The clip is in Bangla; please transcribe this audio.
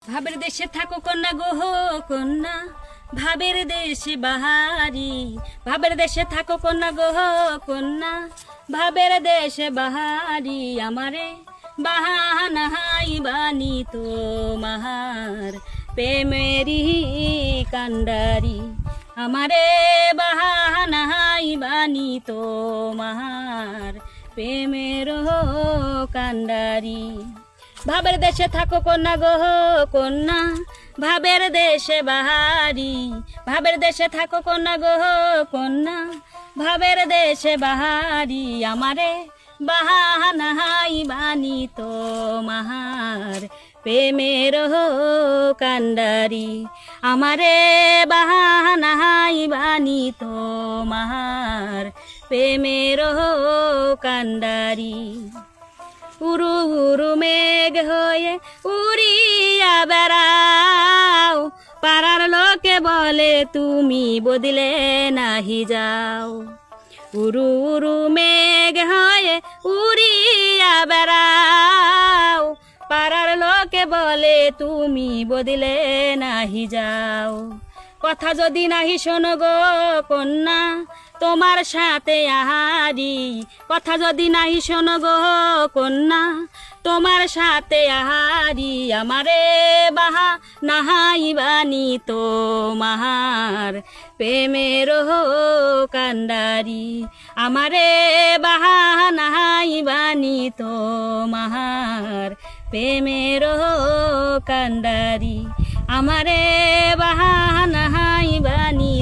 ভাবের দেশে থাকো কন্যা গো কন্যা, ভাবের দেশে বাহারি। ভাবের দেশে থাকো কন্যা গো কন্যা, ভাবের দেশে বাহারি। আমারে বাহানাহাই বানি তোমার প্রেমেরি কান্ডারি। আমারে বাহানাহাই বানি তোমার প্রেমের কান্ডারি। ভাবের দেশে থাকো কন্যা গো কন্যা, ভাবের দেশে বাহারি। ভাবের দেশে থাকো কন্যা গো কন্যা, ভাবের দেশে বাহারি। আমারে বাহানাহাই বানি তোমার প্রেমের কান্ডারি। আমারে বাহানাহাই বানি তোমার প্রেমের কান্ডারি। উরু উরু মেঘ হয়ে উড়িয়া বেড়াও, পাড়ার লোকে বলে তুমি বদলে নাহি যাও। উরু উরু মেঘ হয়ে উড়িয়া বেড়াও, পাড়ার লোকে বলে তুমি বদলে নাহি যাও। কথা যদি নাহি শোনো গো কন্যা, তোমার সাথে আহারি। কথা যদি নাহি শোনো গো কন্যা, তোমার সাথে আহারি। আমারে বাহা নাহাই বানি তোমার প্রেমের কান্ডারি। আমারে বাহা নাহাই বানি তোমার প্রেমের কান্ডারি। আমারে বাহা নাহাই বানি